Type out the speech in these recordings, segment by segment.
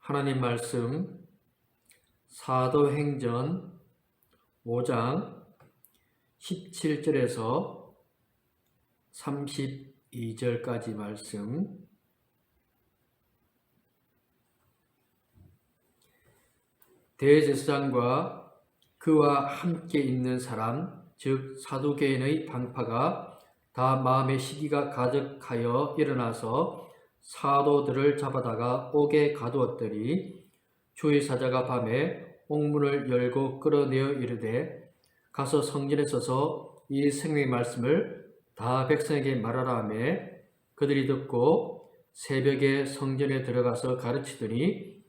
하나님 말씀 사도행전 5장 17절에서 32절까지 말씀. 대제사장과 그와 함께 있는 사람, 즉 사두개인의 당파가 다 마음의 시기가 가득하여 일어나서 사도들을 잡아다가 옥에 가두었더니 주의 사자가 밤에 옥문을 열고 끌어내어 이르되 가서 성전에 서서 이 생명의 말씀을 다 백성에게 말하라 하며 그들이 듣고 새벽에 성전에 들어가서 가르치더니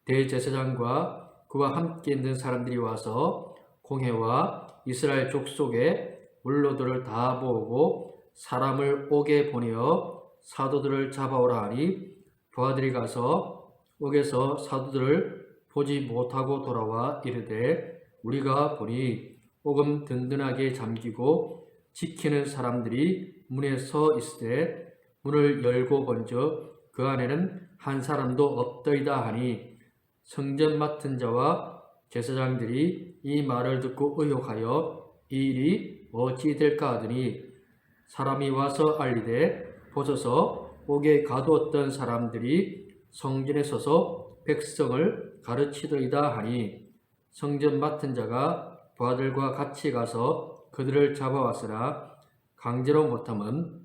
대제사장과 그와 함께 있는 사람들이 와서 공회와 이스라엘 족속의 원로들을 다 모으고 사람을 옥에 보내어 사도들을 잡아오라 하니 부하들이 가서 옥에서 사도들을 보지 못하고 돌아와 이르되 우리가 보니 옥은 든든하게 잠기고 지키는 사람들이 문에 서 있으되 문을 열고 본즉 그 안에는 한 사람도 없더이다 하니 성전 맡은 자와 제사장들이 이 말을 듣고 의혹하여 이 일이 어찌 될까 하더니 사람이 와서 알리되 보소서 옥에 가두었던 사람들이 성전에 서서 백성을 가르치더이다 하니 성전 맡은 자가 부하들과 같이 가서 그들을 잡아왔으나 강제로 못함은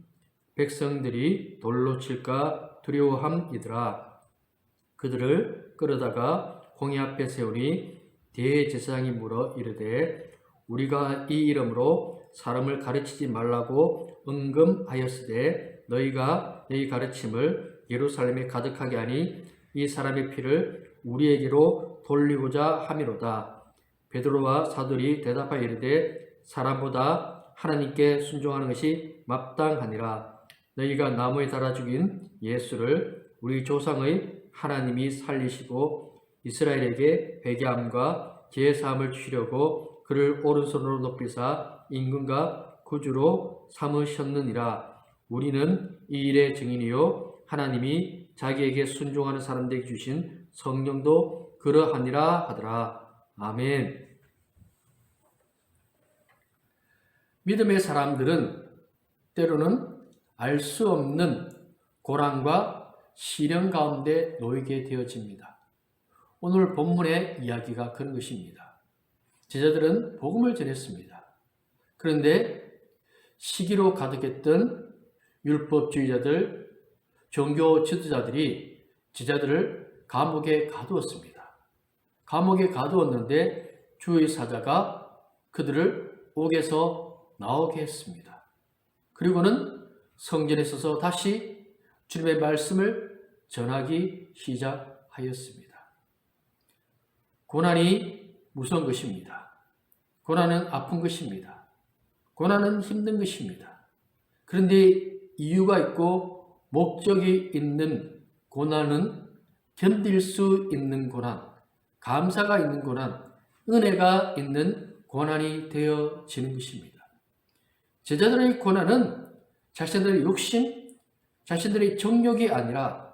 백성들이 돌로 칠까 두려워함이더라. 그들을 끌어다가 공회 앞에 세우니 대제사장이 물어 이르되 우리가 이 이름으로 사람을 가르치지 말라고 응금하였으되 너희가 너희 가르침을 예루살렘에 가득하게 하니 이 사람의 피를 우리에게로 돌리고자 함이로다. 베드로와 사도들이 대답하여 이르되 사람보다 하나님께 순종하는 것이 마땅하니라. 너희가 나무에 달아 죽인 예수를 우리 조상의 하나님이 살리시고 이스라엘에게 회개함과 죄사함을 주시려고 그를 오른손으로 높이사 임금과 구주로 삼으셨느니라. 우리는 이 일의 증인이요 하나님이 자기에게 순종하는 사람들에게 주신 성령도 그러하니라 하더라. 아멘. 믿음의 사람들은 때로는 알 수 없는 고난과 시련 가운데 놓이게 되어집니다. 오늘 본문의 이야기가 그런 것입니다. 제자들은 복음을 전했습니다. 그런데 시기로 가득했던 율법주의자들, 종교 지도자들이 제자들을 감옥에 가두었습니다. 감옥에 가두었는데 주의 사자가 그들을 옥에서 나오게 했습니다. 그리고는 성전에 서서 다시 주님의 말씀을 전하기 시작하였습니다. 고난이 무서운 것입니다. 고난은 아픈 것입니다. 고난은 힘든 것입니다. 그런데 이유가 있고 목적이 있는 고난은 견딜 수 있는 고난, 감사가 있는 고난, 은혜가 있는 고난이 되어지는 것입니다. 제자들의 고난은 자신들의 욕심, 자신들의 정욕이 아니라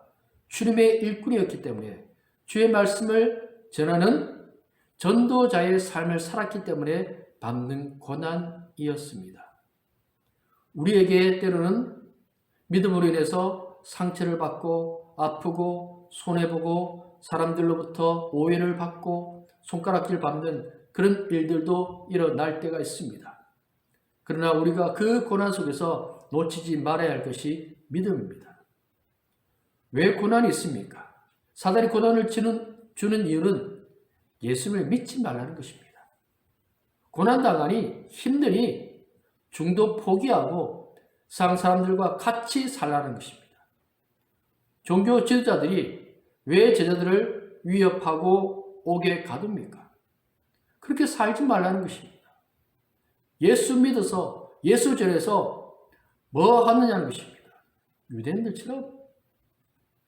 주님의 일꾼이었기 때문에 주의 말씀을 전하는 전도자의 삶을 살았기 때문에 받는 고난이었습니다. 우리에게 때로는 믿음으로 인해서 상처를 받고 아프고 손해보고 사람들로부터 오해를 받고 손가락질 받는 그런 일들도 일어날 때가 있습니다. 그러나 우리가 그 고난 속에서 놓치지 말아야 할 것이 믿음입니다. 왜 고난이 있습니까? 사단이 고난을 주는 이유는 예수님을 믿지 말라는 것입니다. 고난당하니 힘드니 중도 포기하고 세상 사람들과 같이 살라는 것입니다. 종교 지도자들이 왜 제자들을 위협하고 옥에 가둡니까? 그렇게 살지 말라는 것입니다. 예수 믿어서 예수 전해서 뭐 하느냐는 것입니다. 유대인들처럼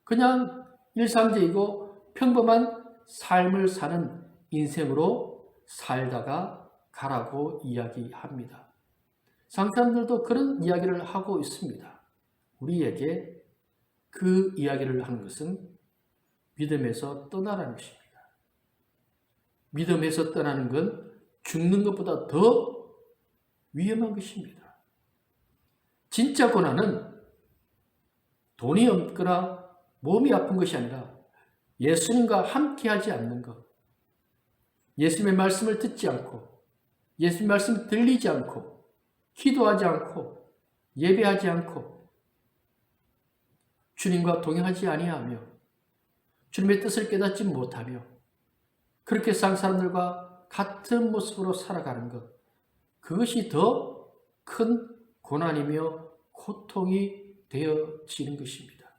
그냥 일상적이고 평범한 삶을 사는 인생으로 살다가 가라고 이야기합니다. 상사들도 그런 이야기를 하고 있습니다. 우리에게 그 이야기를 하는 것은 믿음에서 떠나라는 것입니다. 믿음에서 떠나는 건 죽는 것보다 더 위험한 것입니다. 진짜 고난은 돈이 없거나 몸이 아픈 것이 아니라 예수님과 함께하지 않는 것, 예수님의 말씀을 듣지 않고 예수님의 말씀을 들리지 않고 기도하지 않고 예배하지 않고 주님과 동행하지 아니하며 주님의 뜻을 깨닫지 못하며 그렇게 세상 사람들과 같은 모습으로 살아가는 것, 그것이 더 큰 고난이며 고통이 되어지는 것입니다.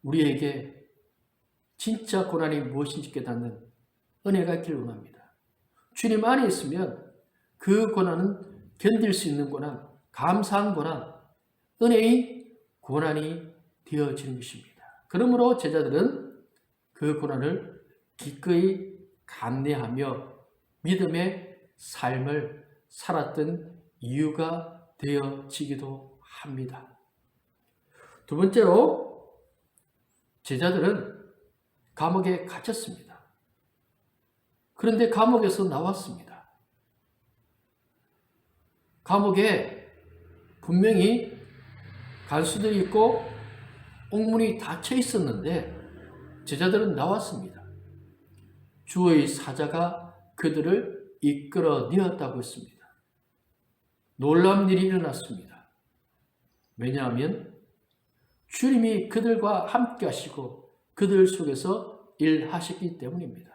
우리에게 진짜 고난이 무엇인지 깨닫는 은혜가 있기를 원합니다. 주님 안에 있으면 그 고난은 견딜 수 있는 고난, 감사한 고난, 은혜의 고난이 되어지는 것입니다. 그러므로 제자들은 그 고난을 기꺼이 감내하며 믿음의 삶을 살았던 이유가 되어지기도 합니다. 두 번째로 제자들은 감옥에 갇혔습니다. 그런데 감옥에서 나왔습니다. 감옥에 분명히 간수들이 있고 옥문이 닫혀 있었는데 제자들은 나왔습니다. 주의 사자가 그들을 이끌어내었다고 했습니다. 놀라운 일이 일어났습니다. 왜냐하면 주님이 그들과 함께 하시고 그들 속에서 일하셨기 때문입니다.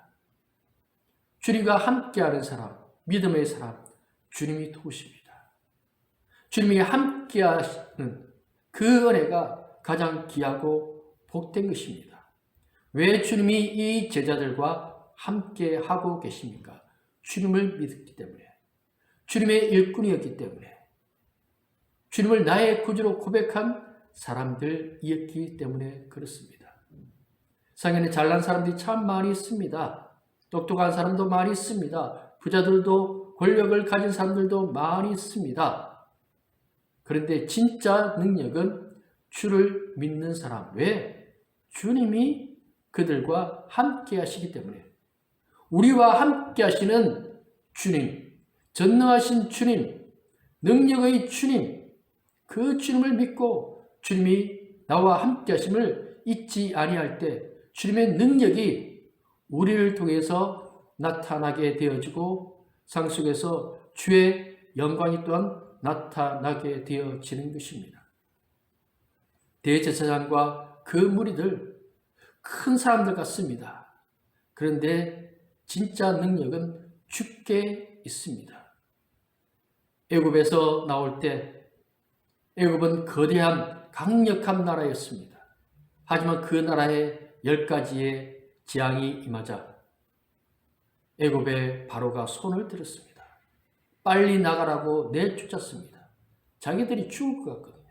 주님과 함께하는 사람, 믿음의 사람, 주님이 도우십니다. 주님이 함께하시는 그 은혜가 가장 귀하고 복된 것입니다. 왜 주님이 이 제자들과 함께하고 계십니까? 주님을 믿었기 때문에, 주님의 일꾼이었기 때문에, 주님을 나의 구주로 고백한 사람들이었기 때문에 그렇습니다. 세상에는 잘난 사람들이 참 많이 있습니다. 똑똑한 사람도 많이 있습니다. 부자들도 권력을 가진 사람들도 많이 있습니다. 그런데 진짜 능력은 주를 믿는 사람. 왜? 주님이 그들과 함께 하시기 때문에. 우리와 함께 하시는 주님, 전능하신 주님, 능력의 주님, 그 주님을 믿고 주님이 나와 함께 하심을 잊지 아니할 때 주님의 능력이 우리를 통해서 나타나게 되어지고 상 속에서 주의 영광이 또한 나타나게 되어지는 것입니다. 대제사장과 그 무리들 큰 사람들 같습니다. 그런데 진짜 능력은 주께 있습니다. 애굽에서 나올 때 애굽은 거대한 강력한 나라였습니다. 하지만 그 나라에 10가지의 재앙이 임하자 애굽의 바로가 손을 들었습니다. 빨리 나가라고 내쫓았습니다. 자기들이 죽을 것 같거든요.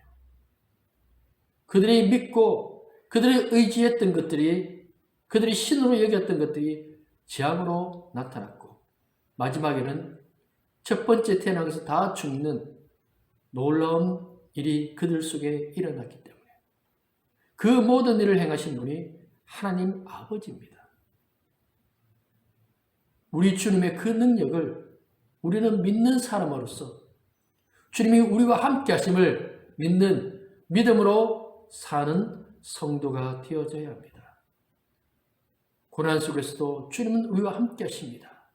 그들이 믿고 그들이 의지했던 것들이, 그들이 신으로 여겼던 것들이 재앙으로 나타났고 마지막에는 첫 번째 태어나서 다 죽는 놀라운 일이 그들 속에 일어났기 때문에 그 모든 일을 행하신 분이 하나님 아버지입니다. 우리 주님의 그 능력을 우리는 믿는 사람으로서 주님이 우리와 함께 하심을 믿는 믿음으로 사는 성도가 되어져야 합니다. 고난 속에서도 주님은 우리와 함께 하십니다.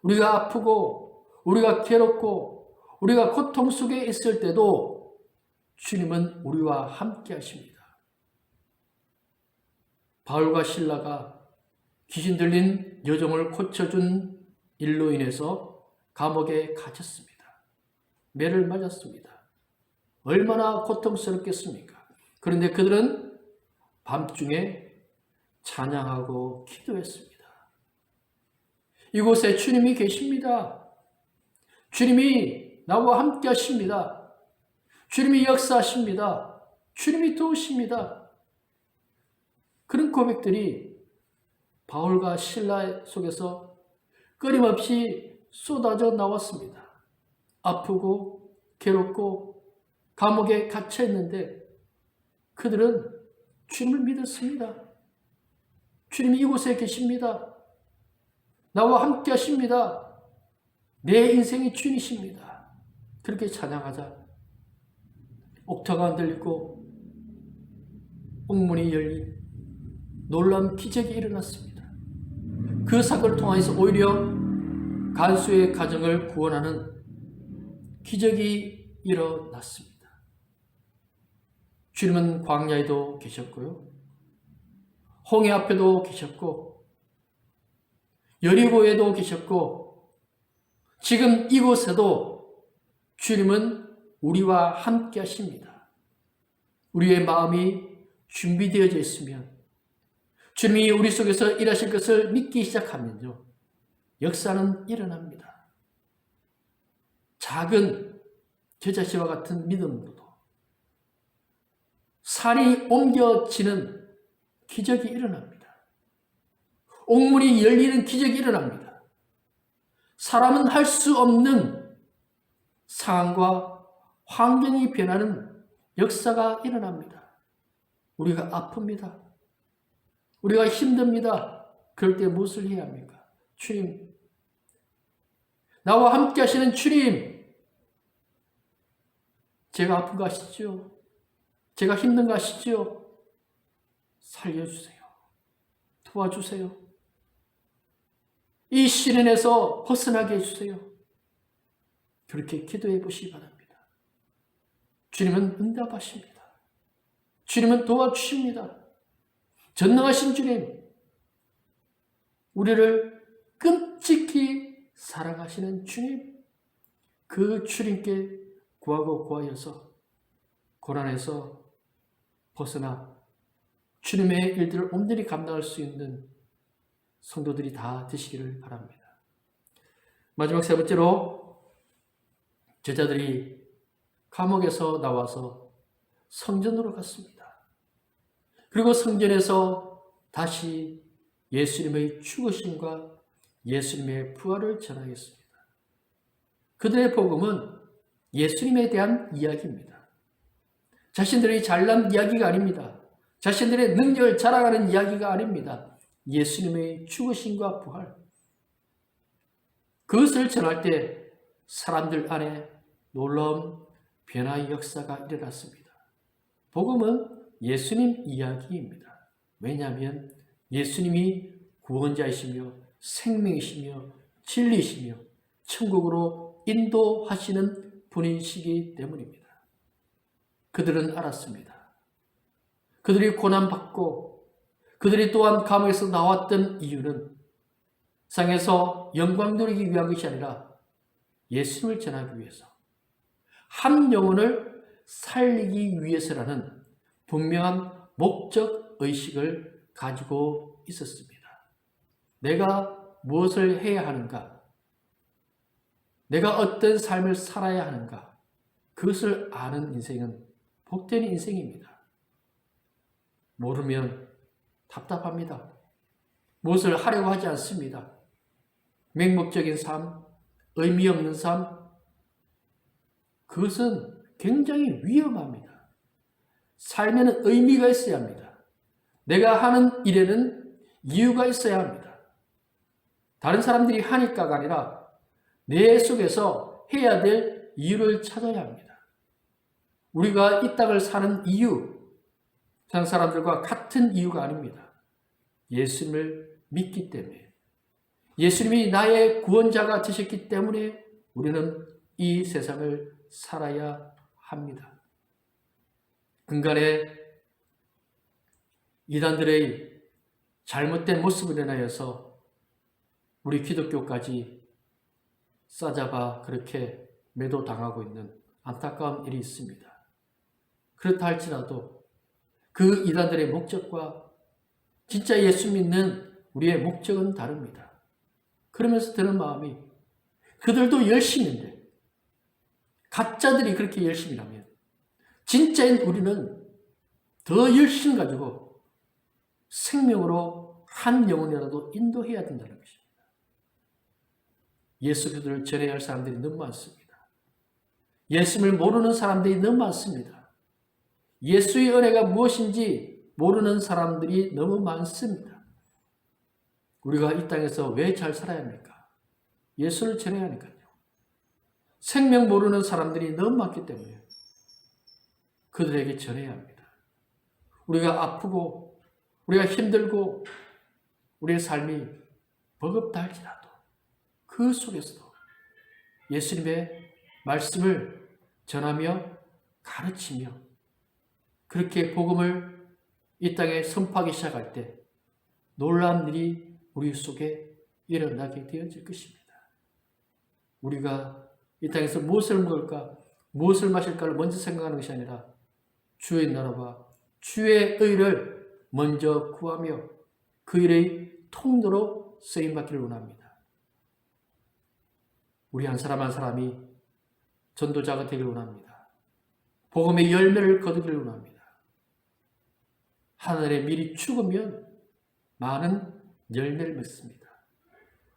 우리가 아프고 우리가 괴롭고 우리가 고통 속에 있을 때도 주님은 우리와 함께 하십니다. 바울과 실라가 귀신 들린 여종을 고쳐준 일로 인해서 감옥에 갇혔습니다. 매를 맞았습니다. 얼마나 고통스럽겠습니까? 그런데 그들은 밤중에 찬양하고 기도했습니다. 이곳에 주님이 계십니다. 주님이 나와 함께 하십니다. 주님이 역사하십니다. 주님이 도우십니다. 그런 고백들이 바울과 실라 속에서 끊임없이 쏟아져 나왔습니다. 아프고 괴롭고 감옥에 갇혀 있는데 그들은 주님을 믿었습니다. 주님이 이곳에 계십니다. 나와 함께 하십니다. 내 인생의 주인이십니다. 그렇게 찬양하자 옥터가 들리고 옥문이 열린 놀라운 기적이 일어났습니다. 그 사건을 통해서 오히려 간수의 가정을 구원하는 기적이 일어났습니다. 주님은 광야에도 계셨고요. 홍해 앞에도 계셨고 여리고에도 계셨고 지금 이곳에도 주님은 우리와 함께 하십니다. 우리의 마음이 준비되어져 있으면 주님이 우리 속에서 일하실 것을 믿기 시작하면요. 역사는 일어납니다. 작은 겨자씨와 같은 믿음으로도 산이 옮겨지는 기적이 일어납니다. 옥문이 열리는 기적이 일어납니다. 사람은 할 수 없는 상황과 환경이 변하는 역사가 일어납니다. 우리가 아픕니다. 우리가 힘듭니다. 그럴 때 무엇을 해야 합니까? 주님, 나와 함께 하시는 주님, 제가 아픈 거 아시죠? 제가 힘든 거 아시죠? 살려주세요. 도와주세요. 이 시련에서 벗어나게 해주세요. 그렇게 기도해 보시기 바랍니다. 주님은 응답하십니다. 주님은 도와주십니다. 전능하신 주님, 우리를 끔찍히 사랑하시는 주님, 그 주님께 구하고 구하여서 고난에서 벗어나 주님의 일들을 온전히 감당할 수 있는 성도들이 다 되시기를 바랍니다. 마지막 세 번째로 제자들이 감옥에서 나와서 성전으로 갔습니다. 그리고 성전에서 다시 예수님의 죽으심과 예수님의 부활을 전하겠습니다. 그들의 복음은 예수님에 대한 이야기입니다. 자신들이 잘난 이야기가 아닙니다. 자신들의 능력을 자랑하는 이야기가 아닙니다. 예수님의 죽으심과 부활. 그것을 전할 때 사람들 안에 놀라운 변화의 역사가 일어났습니다. 복음은 예수님 이야기입니다. 왜냐하면 예수님이 구원자이시며 생명이시며 진리이시며 천국으로 인도하시는 분이시기 때문입니다. 그들은 알았습니다. 그들이 고난받고 그들이 또한 감옥에서 나왔던 이유는 세상에서 영광 누리기 위한 것이 아니라 예수님을 전하기 위해서, 한 영혼을 살리기 위해서라는 분명한 목적 의식을 가지고 있었습니다. 내가 무엇을 해야 하는가? 내가 어떤 삶을 살아야 하는가? 그것을 아는 인생은 복된 인생입니다. 모르면 답답합니다. 무엇을 하려고 하지 않습니다. 맹목적인 삶, 의미 없는 삶, 그것은 굉장히 위험합니다. 삶에는 의미가 있어야 합니다. 내가 하는 일에는 이유가 있어야 합니다. 다른 사람들이 하니까가 아니라 내 속에서 해야 될 이유를 찾아야 합니다. 우리가 이 땅을 사는 이유, 세상 사람들과 같은 이유가 아닙니다. 예수님을 믿기 때문에, 예수님이 나의 구원자가 되셨기 때문에 우리는 이 세상을 살아야 합니다. 근간에 이단들의 잘못된 모습을 인하여서 우리 기독교까지 싸잡아 그렇게 매도당하고 있는 안타까운 일이 있습니다. 그렇다 할지라도 그 이단들의 목적과 진짜 예수 믿는 우리의 목적은 다릅니다. 그러면서 드는 마음이, 그들도 열심인데 가짜들이 그렇게 열심이라면 진짜인 우리는 더 열심 가지고 생명으로 한 영혼이라도 인도해야 된다는 것입니다. 예수 그리스도를 전해야 할 사람들이 너무 많습니다. 예수님을 모르는 사람들이 너무 많습니다. 예수의 은혜가 무엇인지 모르는 사람들이 너무 많습니다. 우리가 이 땅에서 왜 잘 살아야 합니까? 예수를 전해야 하니까요. 생명 모르는 사람들이 너무 많기 때문에 그들에게 전해야 합니다. 우리가 아프고 우리가 힘들고 우리의 삶이 버겁다 할지라도 그 속에서도 예수님의 말씀을 전하며 가르치며 그렇게 복음을 이 땅에 선포하기 시작할 때 놀라운 일이 우리 속에 일어나게 되어질 것입니다. 우리가 이 땅에서 무엇을 먹을까, 무엇을 마실까를 먼저 생각하는 것이 아니라 주의 나라와 주의 의를 먼저 구하며 그 일의 통로로 쓰임받기를 원합니다. 우리 한 사람 한 사람이 전도자가 되기를 원합니다. 복음의 열매를 거두기를 원합니다. 하늘에 미리 죽으면 많은 열매를 맺습니다.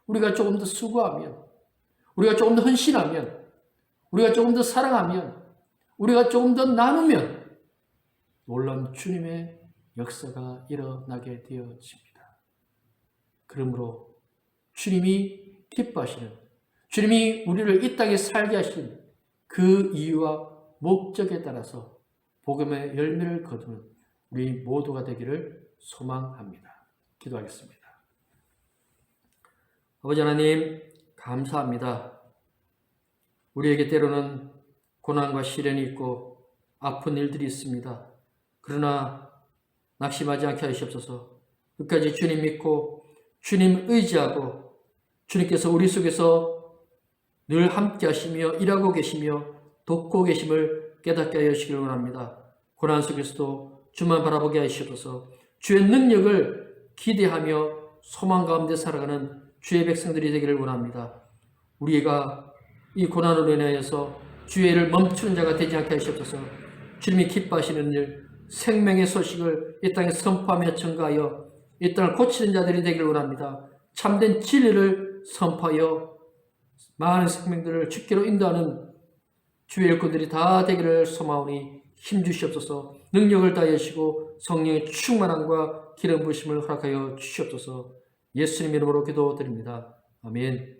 우리가 조금 더 수고하면, 우리가 조금 더 헌신하면, 우리가 조금 더 사랑하면, 우리가 조금 더 나누면 놀라운 주님의 역사가 일어나게 되어집니다. 그러므로 주님이 기뻐하시는, 주님이 우리를 이 땅에 살게 하신 그 이유와 목적에 따라서 복음의 열매를 거두는 우리 모두가 되기를 소망합니다. 기도하겠습니다. 아버지 하나님, 감사합니다. 우리에게 때로는 고난과 시련이 있고 아픈 일들이 있습니다. 그러나 낙심하지 않게 하시옵소서. 끝까지 주님 믿고 주님 의지하고 주님께서 우리 속에서 늘 함께 하시며 일하고 계시며 돕고 계심을 깨닫게 하여 주시기를 원합니다. 고난 속에서도 주만 바라보게 하시옵소서. 주의 능력을 기대하며 소망 가운데 살아가는 주의 백성들이 되기를 원합니다. 우리가 이 고난으로 인하여서 주의 일을 멈추는 자가 되지 않게 하시옵소서. 주님이 기뻐하시는 일, 생명의 소식을 이 땅에 선포하며 전가하여 이 땅을 고치는 자들이 되기를 원합니다. 참된 진리를 선포하여 많은 생명들을 주께로 인도하는 주의 일꾼들이 다 되기를 소망하오니 힘주시옵소서. 능력을 다하여 주시고 성령의 충만함과 기름 부으심을 허락하여 주시옵소서. 예수님 이름으로 기도드립니다. 아멘.